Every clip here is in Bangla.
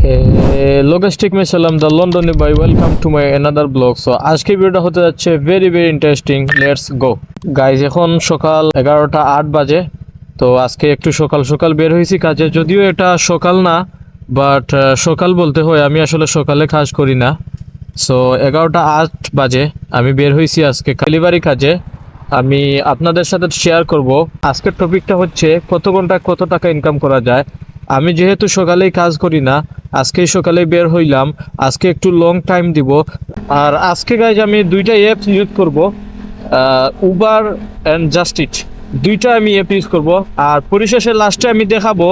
লজিস্টিক মে সালাম দ্য লন্ডনে by welcome to my another blog. So আজকে ভিডিওটা হতে যাচ্ছে very interesting. Let's go guys. এখন সকাল 11:08 বাজে। তো আজকে একটু সকাল সকাল বের হয়েছি কাজে, যদিও এটা সকাল না, বাট সকাল বলতে হয়, আমি আসলে সকালে কাজ করি না। সো 11:08 বাজে আমি বের হয়েছি আজকে ডেলিভারি কাজে। আমি আপনাদের সাথে শেয়ার করব আজকের টপিকটা হচ্ছে কত ঘন্টায় কত টাকা ইনকাম করা যায়। আমি যেহেতু সকালেই কাজ করি না, আজকেই সকালে বের হইলাম, আজকে একটু লং টাইম দিব। আর আজকে গাইজ আমি দুইটা অ্যাপস ইউজ করব, উবার অ্যান্ড জাস্ট ইট, দুইটা আমি অ্যাপ ইউজ করব। আর পরিশেষে লাস্টে আমি দেখাবো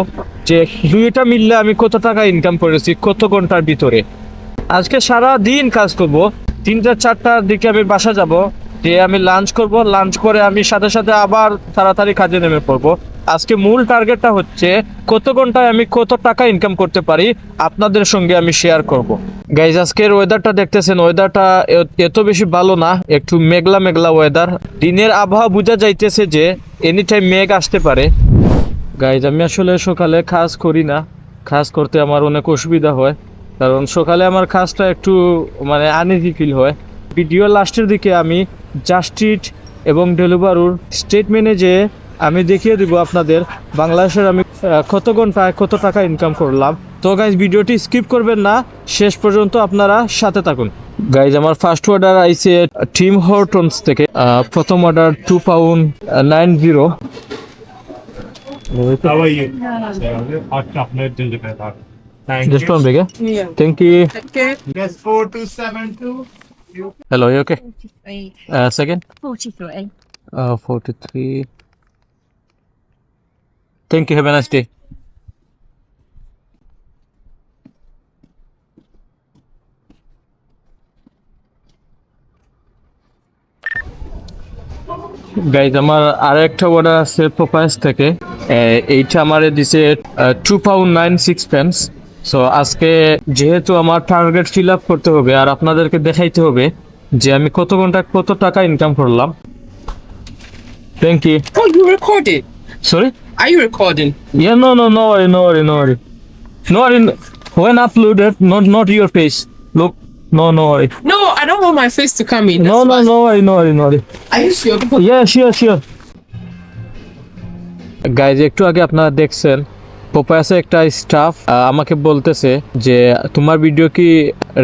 যে দুইটা মিললে আমি কত টাকা ইনকাম করেছি কত ঘন্টার ভিতরে। আজকে সারা দিন কাজ করব, 3-4টার দিকে আমি বাসা যাব, যে আমি লাঞ্চ করব, লাঞ্চ করে আমি সাথে সাথে আবার তাড়াতাড়ি কাজে নেমে পড়বো। আজকে মূল টার্গেটটা হচ্ছে কত ঘন্টায় আমি কত টাকা ইনকাম করতে পারি আপনাদের সঙ্গে আমি শেয়ার করব। গাইজ আজকের ওয়েদারটা দেখতেছেন, ওয়েদারটা এত বেশি ভালো না, একটু মেঘলা মেঘলা ওয়েদার। দিনের আবহাওয়া বোঝা যাইতেছে যে এনি টাইম মেঘ আসতে পারে। গাইজ আমি আসলে সকালে কাজ করি না, কাজ করতে আমার অনেক অসুবিধা হয়, কারণ সকালে আমার কাজটা একটু আনইজি ফিল হয়। ভিডিও লাস্টের দিকে আমি জাস্ট ইট এবং ডেলিভারির স্টেটমেন্টে যে আমি দেখিয়ে দিব আপনাদের বাংলাদেশের আমি কত ঘন্টায় কত টাকা ইনকাম করলাম। তো গাইজ ভিডিওটি স্কিপ করবেন না, শেষ পর্যন্ত আপনারা সাথে থাকুন। গাইজ আমার ফার্স্ট অর্ডার আইছে টিম হর্টনস থেকে। প্রথম order £2.90। How are you? Hot chocolate delivered. Just one big, Yeah. thank you. Okay. Yes, 4272. Hello, you okay? 43. Second. 43. 43. Thank you, have a nice day. Guys আমার আর একটা অর্ডার আছে পপাইস থেকে। এইটা আমারে দিছে £2.96। সো আজকে যেহেতু আমার টার্গেট ফিল আপ করতে হবে আর আপনাদেরকে দেখাইতে হবে যে আমি কত ঘন্টা কত টাকা ইনকাম করলাম। Thank you. Oh, you recorded? Sorry? Are you recording? Yeah, no worry. When uploaded, not your face. Look, no worry. No, I don't want my face to come in. No worry. Are you sure? Because Yeah, sure. Guys একটু আগে আপনারা দেখছেন পোপায়াসে একটা স্টাফ আমাকে বলতেছে যে তোমার ভিডিও কি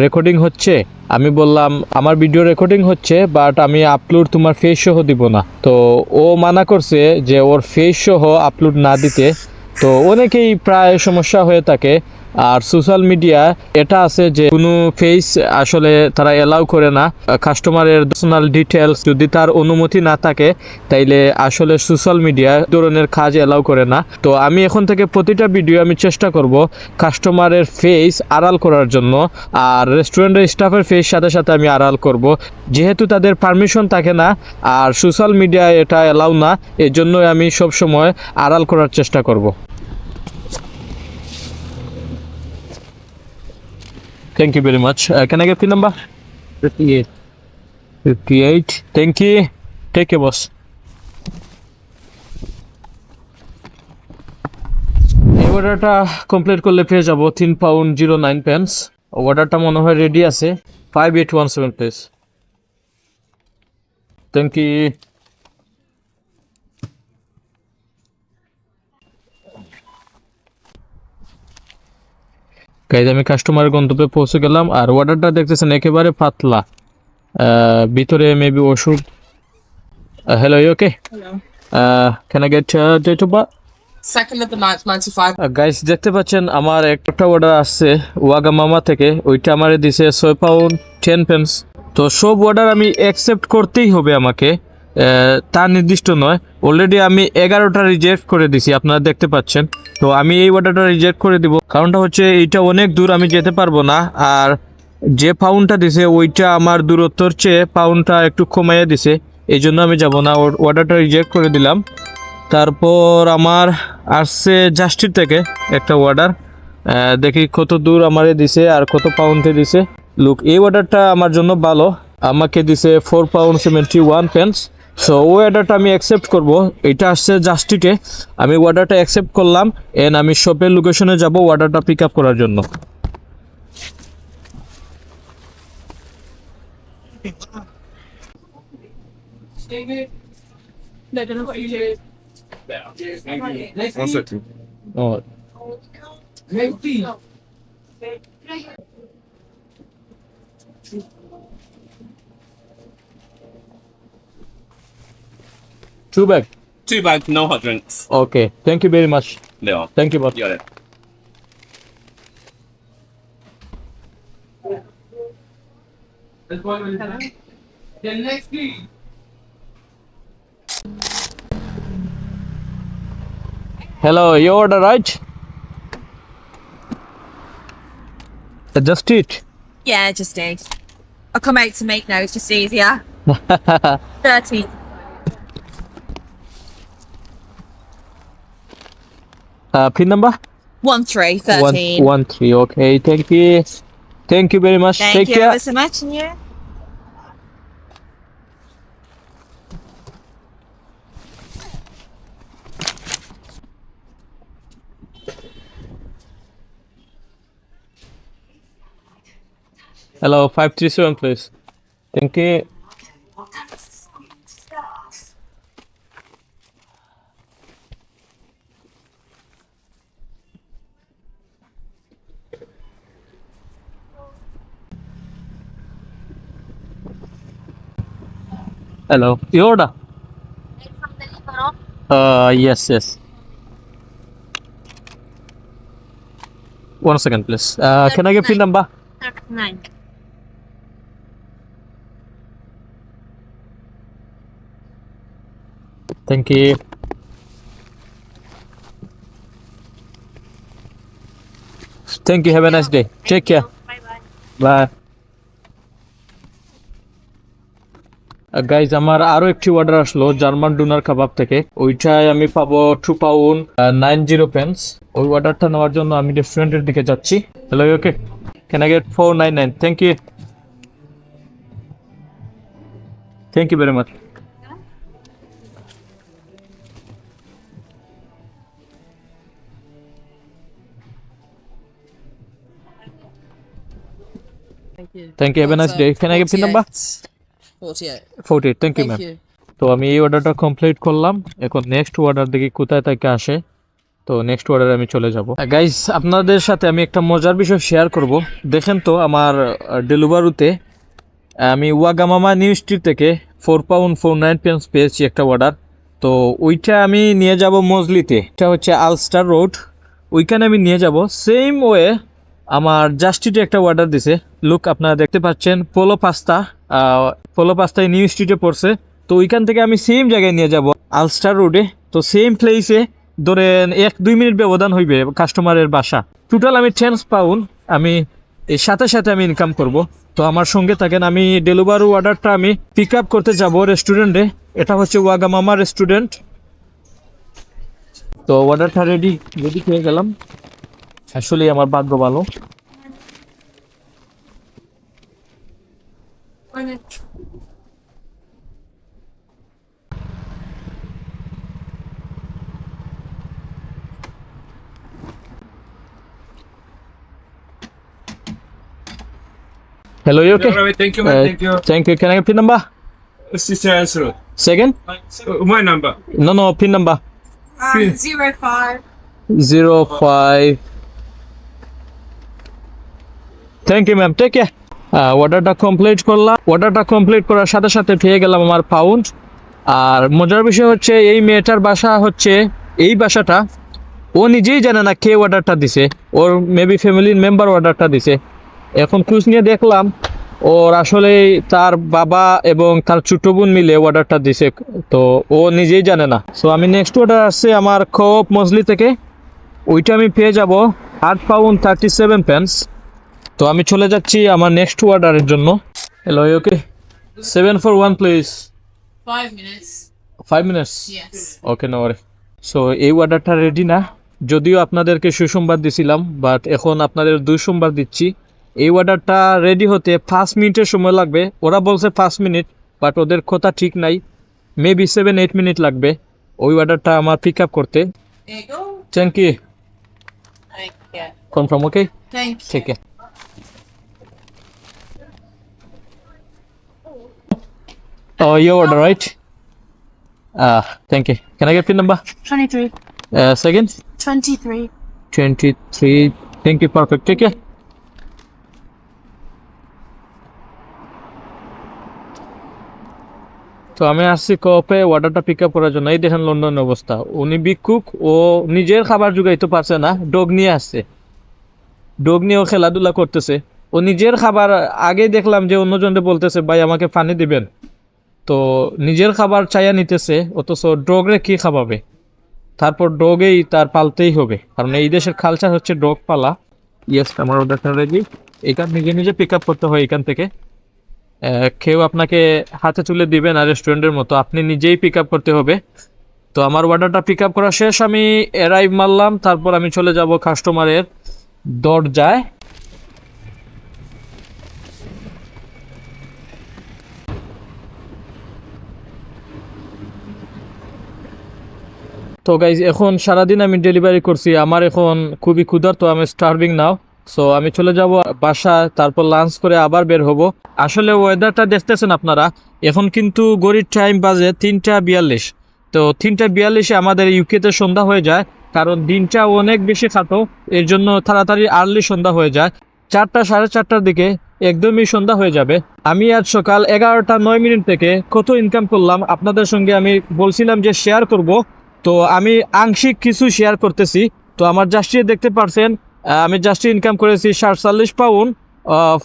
রেকর্ডিং হচ্ছে। আমি বললাম আমার ভিডিও রেকর্ডিং হচ্ছে, বাট আমি আপলোড তোমার ফেস সহ দিব না। তো ও মানা করছে যে ওর ফেস সহ আপলোড না দিতে। তো অনেকেই প্রায় সমস্যা হয়ে থাকে। আর সোশ্যাল মিডিয়া এটা আছে যে কোনো ফেস আসলে তারা অ্যালাউ করে না। কাস্টমারের পার্সোনাল ডিটেলস যদি তার অনুমতি না থাকে তাইলে আসলে সোশ্যাল মিডিয়া ধরনের কাজ অ্যালাউ করে না। তো আমি এখন থেকে প্রতিটা ভিডিও আমি চেষ্টা করব কাস্টমারের ফেস আড়াল করার জন্য, আর রেস্টুরেন্টের স্টাফের ফেস সাথে সাথে আমি আড়াল করব, যেহেতু তাদের পারমিশন থাকে না আর সোশ্যাল মিডিয়া এটা অ্যালাউ না। এই জন্যই আমি সবসময় আড়াল করার চেষ্টা করব। Thank you very much. Can I get the number? 58. Thank you. Take care, boss. এই অর্ডারটা কমপ্লিট করলে পেয়ে যাবো £3.09। অর্ডারটা মনে হয় রেডি আছে। 5817 প্লিজ। Thank you. গাইজ আমি কাস্টমারের গন্তব্যে পৌঁছে গেলাম। আর অর্ডারটা দেখতেছেন একেবারে পাতলা, ভিতরে মেবি ওষুধ। Hello, you okay? hello. Can I get date of birth? 2nd of the 9th, 95. Guys দেখতে পাচ্ছেন আমার একটা অর্ডার আসছে ওয়াগামামা থেকে, ওইটা আমার দিছে £6.10। তো সব অর্ডার আমি অ্যাকসেপ্ট করতেই হবে আমাকে, তা নির্দিষ্ট নয়। অলরেডি আমি 11টা রিজেক্ট করে দিছি, আপনারা দেখতে পাচ্ছেন। তো আমি এই অর্ডারটা রিজেক্ট করে দিব, কারণটা হচ্ছে এইটা অনেক দূর, আমি যেতে পারবো না। আর যে পাউন্ডটা দিছে ওইটা আমার দূরত্বর চেয়ে পাউন্ডটা একটু কমাইয়ে দিছে, এই জন্য আমি যাব না, অর্ডারটা রিজেক্ট করে দিলাম। তারপর আমার আসছে জাস্টির থেকে একটা অর্ডার, দেখি কত দূর আমারে দিছে আর কত পাউন্ডে দিছে। লুক, এই অর্ডারটা আমার জন্য ভালো, আমাকে দিছে £4.71। সো ওই অর্ডারটা আমি অ্যাকসেপ্ট করব। এটা আসছে জাস্টিটে, আমি অর্ডারটা অ্যাকসেপ্ট করলাম। এন্ড আমি শপের লোকেশনে যাব অর্ডারটা পিক আপ করার জন্য। David. No, don't know what you do. One second. Oh, Maybe. two bag. 2 bags, no hot drinks. Okay, thank you very much. They are. Thank you, boss. You got it. The next thing. Hello, you order right? Just eat. Yeah, just eggs. I'll come out to make now, it's just easier. 30. Pin number? 1313. 113. Okay, thank you. Thank you very much. Thank Take you care. ever so much, and you? Hello, 537, please. Thank you. Hello, your order? Yes, yes. 1 second, please. Can I get pin number? 9. Thank you. Thank you. Have a nice day. Take care. Bye. Guys আমার আরো একটি অর্ডার আসলো জার্মান ডুনার কাবাব থেকে, ওইটাই আমি পাবো 2 পাউন্ড 90 পেন্স। ওই অর্ডারটা নেওয়ার জন্য আমি রেস্টুরেন্টের দিকে যাচ্ছি। Hello, okay, can I get 499? Thank you, thank you very much. Thank you. Thank you. Have a nice day. Can I get pin number? 48. 48. Thank you, ma'am. তো আমি এই অর্ডারটা কমপ্লিট করলাম। এখন নেক্সট অর্ডার দেখি কোথায় থেকে আসে। তো নেক্সট অর্ডারে আমি চলে যাব। গাইস, আপনাদের সাথে আমি একটা মজার বিষয় শেয়ার করব। দেখেন তো আমার ডেলিভারিতে আমি ওয়াগামামা নিউ স্ট্রিট থেকে 4 পাউন্ড 49 পেন্স পেয়েছি একটা অর্ডার। তো ওইটা আমি নিয়ে যাব মজলিতে, এটা হচ্ছে আলস্টার রোড, ওইখানে আমি নিয়ে যাব। সেম ওয়ে আমার জাস্টিটে একটা অর্ডার দিছে। লুক, আপনারা দেখতে পাচ্ছেন পোলো পাস্তায় নিউ স্ট্রিটে পড়ছে। তো ওইখান থেকে আমি সেম জায়গায় নিয়ে যাব আলস্টার রোডে। তো সেম প্লেসে ধরেন 1-2 মিনিট ব্যবধান হইবে কাস্টমারের বাসা। টোটাল আমি 10 পাউন্ড আমি এর সাথে সাথে আমি ইনকাম করব। তো আমার সঙ্গে থাকেন। আমি ডেলিভারি অর্ডারটা আমি পিক আপ করতে যাব রেস্টুরেন্টে। এটা হচ্ছে ওয়াগামামা রেস্টুরেন্ট। তো অর্ডারটা রেডি পেয়ে গেলাম। আসলে আমার ভাগ্য ভালো। Hello, you okay? Alright, thank you, man. Thank you. Thank you. Can I get pin number? Sister answer. Second? My number. No, pin number. 05. 05. Thank you, ma'am. Take care. অর্ডারটা কমপ্লিট করার সাথে সাথে পেয়ে গেলাম আমার পাউন্ড। আর মজার বিষয় হচ্ছে এই মেয়েটার বাসা হচ্ছে এই বাসাটা, ও নিজেই জানে না কে অর্ডারটা দিছে, ওর মেবি ফ্যামিলির মেম্বার অর্ডারটা দিছে। এখন খোঁজ নিয়ে দেখলাম ওর আসলে তার বাবা এবং তার ছোট বোন মিলে অর্ডারটা দিছে, তো ও নিজেই জানে না। সো আমি নেক্সট অর্ডার আসছে আমার খোপ মজলি থেকে, ওইটা আমি পেয়ে যাব 8 পাউন্ড 37 পেন্স। তো আমি চলে যাচ্ছি আমার নেক্সট অর্ডারের জন্য। Hello, okay, 741 please. 5 minutes. 5 minutes? Yes. Okay, no worry. So এই অর্ডারটা রেডি না, যদিও আপনাদেরকে সুসংবাদ দিছিলাম, বাট এখন আপনাদের দুঃসংবাদ দিচ্ছি। এই অর্ডারটা রেডি হতে 5 মিনিটের সময় লাগবে। ওরা বলছে 5 মিনিট, বাট ওদের কথা ঠিক নাই, মেবি 7-8 মিনিট লাগবে ওই অর্ডারটা আমার পিক আপ করতে। There you go. Thank you. Thank you. Confirm? Okay, Thank you. ঠিক আছে। Oh, your order, right? Thank you. Can I get PIN number? 23. Second? 23. 23. Thank you, perfect. Take care. তো আমি আসছি কোপে অর্ডারটা পিক আপ করার জন্য। এই দেখেন লন্ডনের অবস্থা, উনি ভিক্ষুক, ও নিজের খাবার জোগাইতে পারছে না, ডগ নিয়ে আসছে, ডগ নিয়েও খেলাধুলা করতেছে। ও নিজের খাবার আগেই দেখলাম যে অন্যজনকে বলতেছে ভাই আমাকে পানি দিবেন, তো নিজের খাবার চাইয়া নিতেছে, অথচ ডগরে কি খাওয়াবে? তারপর ডগেই তার পালতেই হবে, কারণ এই দেশের কালচার হচ্ছে ডগ পালা। ইয়েস, আমার অর্ডারটা রেডি। এখান নিজে নিজে পিক আপ করতে হয় এখান থেকে, কেউ আপনাকে হাতে তুলে দিবে না রেস্টুরেন্টের মতো, আপনি নিজেই পিক আপ করতে হবে। তো আমার অর্ডারটা পিক আপ করা শেষ, আমি অ্যারাইভ মারলাম, তারপর আমি চলে যাব কাস্টমারের দরজায়। তো গাইজ এখন সারাদিন আমি ডেলিভারি করছি, আমার এখন খুবই ক্ষুধার্ত, আমি স্টার্ভিং নাও। সো আমি চলে যাব বাসায়, তারপর লাঞ্চ করে আবার বের হব। আসলে ওয়েদারটা দেখতেছেন আপনারা, এখন কিন্তু ঘড়ির টাইম বাজে 3:42। তো 3:42-এ আমাদের ইউকেতে সন্ধ্যা হয়ে যায়, কারণ দিনটা অনেক বেশি খাটো, এর জন্য তাড়াতাড়ি আর্লি সন্ধ্যা হয়ে যায়। 4টা 4:30টার দিকে একদমই সন্ধ্যা হয়ে যাবে। আমি আজ সকাল 11:09 থেকে কত ইনকাম করলাম আপনাদের সঙ্গে আমি বলছিলাম যে শেয়ার করব, তো আমি আংশিক কিছু শেয়ার করতেছি। তো আমার জাস্টিয়ে দেখতে পারছেন, আমি জাস্টি ইনকাম করেছি 47 পাউন্ড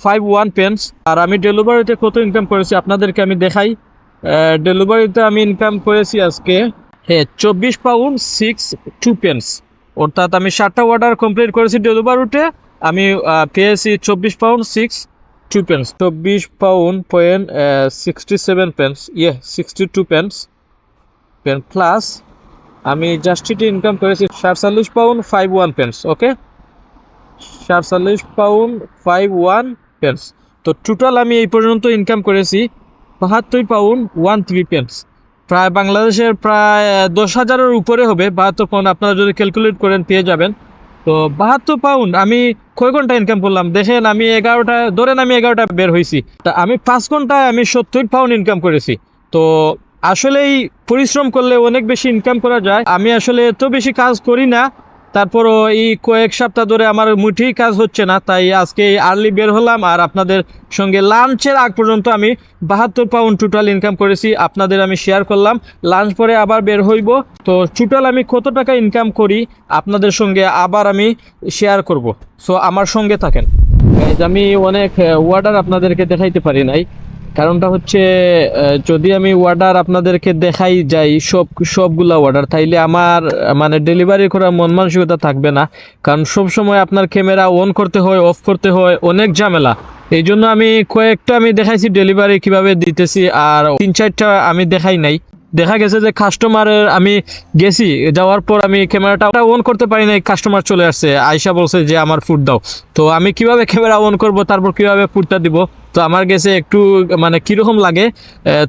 51 পেন্স। আর আমি ডেলিভারিতে কত ইনকাম করেছি আপনাদেরকে আমি দেখাই। ডেলিভারিতে আমি ইনকাম করেছি আজকে 24 পাউন্ড 62 পেন্স, অর্থাৎ আমি 7টা অর্ডার কমপ্লিট করেছি ডেলিভারিতে, আমি পেয়েছি 24 pound 62 pence, 24 pound 67 pence, 62 pence plus আমি জাস্টিতে ইনকাম করেছি 47 pound 51 pence. Okay, 47 pound 51 pence. তো টোটাল আমি এই পর্যন্ত ইনকাম করেছি 72 পাউন্ড 13 পেন্স, প্রায় বাংলাদেশের প্রায় 10,000-এর উপরে হবে। 72 পাউন্ড আপনারা যদি ক্যালকুলেট করেন পেয়ে যাবেন। তো 72 পাউন্ড আমি কয় ঘন্টা ইনকাম করলাম দেখেন, আমি 11টা ধরেন, আমি 11টা বের হয়েছি, তা আমি 5 ঘন্টায় আমি 70 পাউন্ড ইনকাম করেছি। তো আসলেই পরিশ্রম করলে অনেক বেশি ইনকাম করা যায়। আমি আসলে এত বেশি কাজ করি না, তারপরও এই কয়েক সপ্তাহ ধরে আমার মুঠেই কাজ হচ্ছে না, তাই আজকে আর্লি বের হলাম। আর আপনাদের সঙ্গে লাঞ্চের আগ পর্যন্ত আমি 72 পাউন্ড টোটাল ইনকাম করেছি, আপনাদের আমি শেয়ার করলাম। লাঞ্চ পরে আবার বের হইব, তো টোটাল আমি কত টাকা ইনকাম করি আপনাদের সঙ্গে আবার আমি শেয়ার করব। সো আমার সঙ্গে থাকেন। আমি অনেক অর্ডার আপনাদেরকে দেখাইতে পারি নাই, কারণটা হচ্ছে যদি আমি অর্ডার আপনাদেরকে দেখাই যাই সবগুলা অর্ডার, তাইলে আমার মানে ডেলিভারি করার মন মানসিকতা থাকবে না, কারণ সব সময় আপনার ক্যামেরা অন করতে হয়, অফ করতে হয়, অনেক ঝামেলা। এই জন্য আমি কয়েকটা আমি দেখাইছি ডেলিভারি কিভাবে দিতেছি, আর 3-4টা আমি দেখাই নাই। দেখা গেছে যে কাস্টমারের আমি গেছি, যাওয়ার পর আমি ক্যামেরাটা অন করতে পারি নাই, কাস্টমার চলে আসছে, আয়সা বলছে যে আমার ফুড দাও। তো আমি কিভাবে ক্যামেরা অন করব, তারপর কিভাবে ফুডটা দিব, তো আমার কাছে একটু মানে কীরকম লাগে।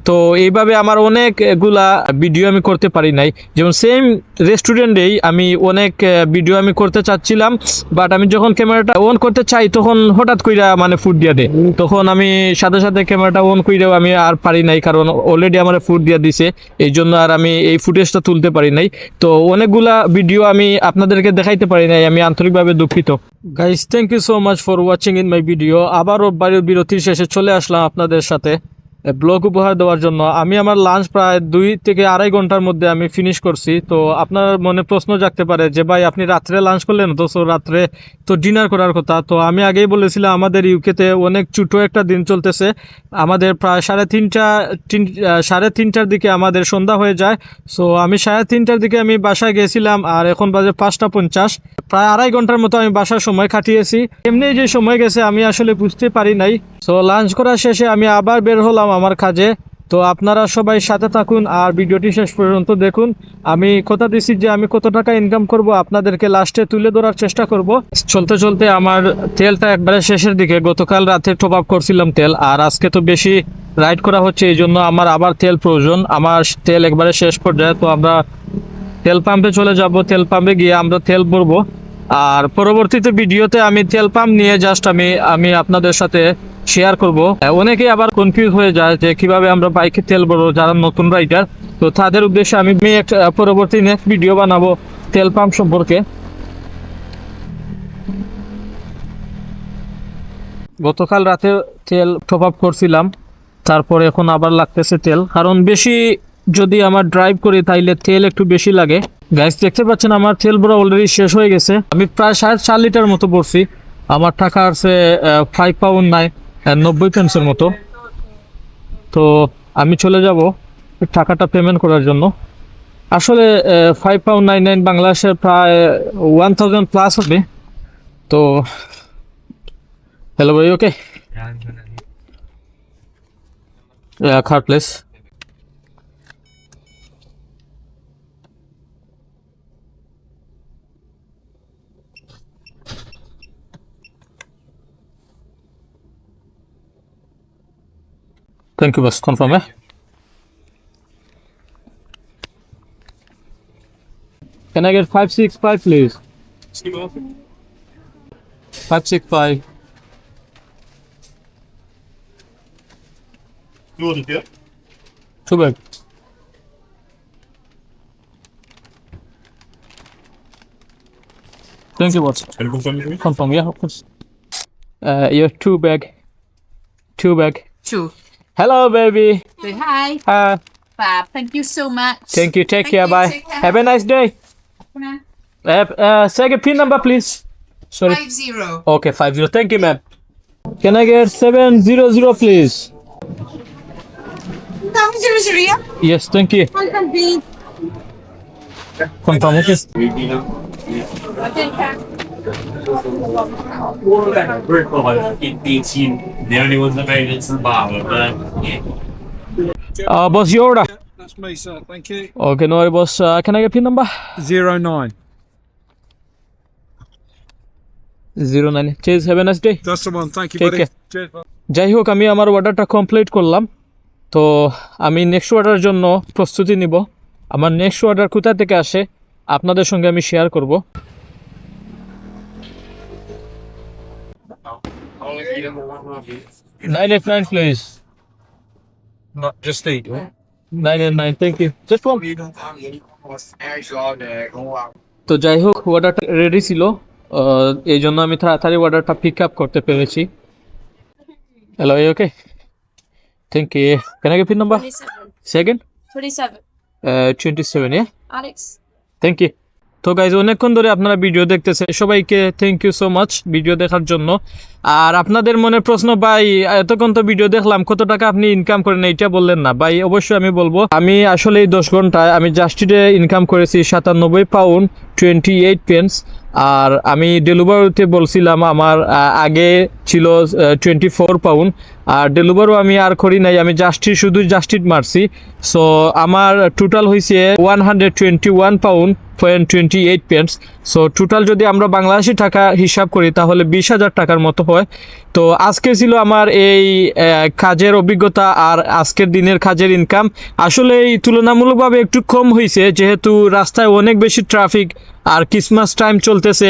তো এইভাবে আমার অনেকগুলা ভিডিও আমি করতে পারি নাই। যেমন সেম রেস্টুরেন্টেই আমি অনেক ভিডিও আমি করতে চাচ্ছিলাম, বাট আমি যখন ক্যামেরাটা অন করতে চাই তখন হঠাৎ কইরা মানে ফুড দিয়ে দেয়, তখন আমি সাথে সাথে ক্যামেরাটা অন কইরাও আমি আর পারি নাই, কারণ অলরেডি আমার ফুড দিয়ে দিছে, এই জন্য আর আমি এই ফুটেজটা তুলতে পারি নাই। তো অনেকগুলা ভিডিও আমি আপনাদেরকে দেখাইতে পারি নাই, আমি আন্তরিকভাবে দুঃখিত। Guys, thank you so much for watching in my video. আবারও বিরতির শেষে চলে আসলাম আপনাদের সাথে ব্লগ উপহার দেওয়ার জন্য। আমি আমার লাঞ্চ প্রায় 2 থেকে 2.5 ঘন্টার মধ্যে আমি ফিনিশ করছি। তো আপনার মনে প্রশ্ন জাগতে পারে যে ভাই আপনি রাত্রে লাঞ্চ করলেন, তো রাত্রে তো ডিনার করার কথা। তো আমি আগেই বলেছিলাম আমাদের ইউকেতে অনেক ছোটো একটা দিন চলতেছে, আমাদের প্রায় 3:30টার দিকে আমাদের সন্ধ্যা হয়ে যায়। সো আমি 3:30টার দিকে আমি বাসায় গেছিলাম, আর এখন বাজে 5:50, প্রায় 2.5 ঘন্টার মতো আমি বাসার সময় কাটিয়েছি। এমনি যে সময় গেছে আমি আসলে বুঝতে পারি নাই। সো লাঞ্চ করার শেষে আমি আবার বের হলাম আমার কাজে। তো আপনারা সবাই সাথে থাকুন আর ভিডিওটি শেষ পর্যন্ত দেখুন। আমি কথা দিচ্ছি যে আমি কত টাকা ইনকাম করব আপনাদেরকে লাস্টে তুলে ধরার চেষ্টা করব। চলতে চলতে আমার তেলটা একবারে শেষের দিকে, গতকাল রাতে টপ আপ করছিলাম তেল, আর আজকে তো বেশি রাইড করা হচ্ছে, এই জন্য আমার আবার তেল প্রয়োজন। আমার তেল একবারে শেষ পর্যায়ে, তো আমরা তেল পাম্পে চলে যাব। তেল পাম্পে গিয়ে আমরা তেল ভরবো, আর পরবর্তীতে ভিডিওতে আমি তেল পাম্প নিয়ে জাস্ট আমি আপনাদের সাথে শেয়ার করব। অনেকেই আবার কনফিউজ হয়ে যায় যে কিভাবে আমরা বাইকে তেল ভরবো, যারা নতুন রাইডার, তো তাদের উদ্দেশ্যে আমি একটা পরবর্তী নেক্সট ভিডিও বানাবো তেল পাম্প সম্পর্কে। গতকাল রাতে তেল টপ আপ করছিলাম, তারপরে এখন আবার লাগতেছে তেল, কারণ বেশি যদি আমার ড্রাইভ করি তাইলে তেল একটু বেশি লাগে। গাইস দেখতে পাচ্ছেন আমার তেল ভরা অলরেডি শেষ হয়ে গেছে। আমি প্রায় 4.5 লিটার মতো ভরছি। আমার টাকা আছে 5 পাউন্ড 90 পেন্সের মতো। তো আমি চলে যাব টাকাটা পেমেন্ট করার জন্য। আসলে 5 পাউন্ড 99 বাংলাদেশে প্রায় 1000 প্লাস হবে। তো hello buddy, okay? Yeah, card please. Thank you, boss. Confirm, eh? Can I get 565 please? 565. Two bag. Thank you, boss. Can you confirm with me? Confirm, yeah, of course. Your two bag. Two. Hello, baby. Say hi. Fab. Thank you so much. Thank you. Take care. you, Bye. take care. Have a nice day. Say a PIN number, please. Sorry. 50. Okay, 50. Thank you, ma'am. Can I get 700, please? 700, yeah? Yes, thank you. Confirm, okay. The only ones that made it to the bottom, but Boss, your order. That's me, sir. Thank you. Okay, no worry, boss. Can I get PIN number? 09. 09. Cheers, have a nice day. That's the one. Thank you, Take buddy. care. Cheers. যাই হোক, আমি আমার অর্ডারটা কমপ্লিট করলাম। তো আমি নেক্সট অর্ডারের জন্য প্রস্তুতি নিব। আমার নেক্সট অর্ডার কোথা থেকে আসে আপনাদের সঙ্গে আমি শেয়ার করব। 989 please. Not just eat. 989, thank you. Just one. তো যাই হোক, অর্ডারটা রেডি ছিল, এই জন্য আমি তাড়াতাড়ি অর্ডারটা পিক আপ করতে পেরেছি। Hello, okay, thank you. Can I get pin number? 27. Second 27. 27, yeah? Alex. Thank you. তো গাইজ, অনেকক্ষণ ধরে আপনারা ভিডিও দেখতেছে, সবাইকে thank you so much video দেখার জন্য। আর আপনাদের মনে প্রশ্ন, ভাই এতক্ষণ তো ভিডিও দেখলাম, কত টাকা আপনি ইনকাম করেন এইটা বললেন না। ভাই অবশ্যই আমি বলবো, আমি আসলে এই 10 ঘন্টায় আমি জাস্টিডে ইনকাম করেছি 97 পাউন্ড 28 পেন্স। আর আমি ডেলিভারিতে বলছিলাম আমার আগে ছিল 24 পাউন্ড। আর ডেলিভারও আমি আর করি নাই, আমি শুধু জাস্টিড মারছি। সো আমার টোটাল হয়েছে 121 পাউন্ড 28 পেন্স। সো টোটাল যদি আমরা বাংলাদেশি টাকা হিসাব করি তাহলে 20,000 টাকার মতো হয়। তো আজকে ছিল আমার এই কাজের অভিজ্ঞতা আর আজকের দিনের কাজের ইনকাম। আসলে এই তুলনামূলকভাবে একটু কম হয়েছে, যেহেতু রাস্তায় অনেক বেশি ট্রাফিক আর ক্রিসমাস টাইম চলতেছে,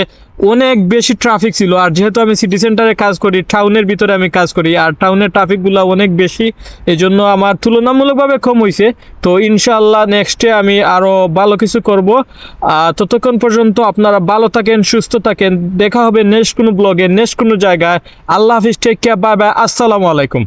অনেক বেশি ট্রাফিক ছিল। আর যেহেতু আমি সিটি সেন্টারে কাজ করি, টাউনের ভিতরে আমি কাজ করি, আর টাউনের ট্রাফিকগুলো অনেক বেশি, এই জন্য আমার তুলনামূলকভাবে কম হয়েছে। তো ইনশাআল্লাহ নেক্সটে আমি আরও ভালো কিছু করব। ততক্ষণ পর্যন্ত আপনারা ভালো থাকেন, সুস্থ থাকেন। দেখা হবে নেক্সট কোনো ব্লগে, নেক্সট কোনো জায়গায়। আল্লাহ হাফিজ, টেক কেয়ার, বাই বাই, আসসালামু আলাইকুম।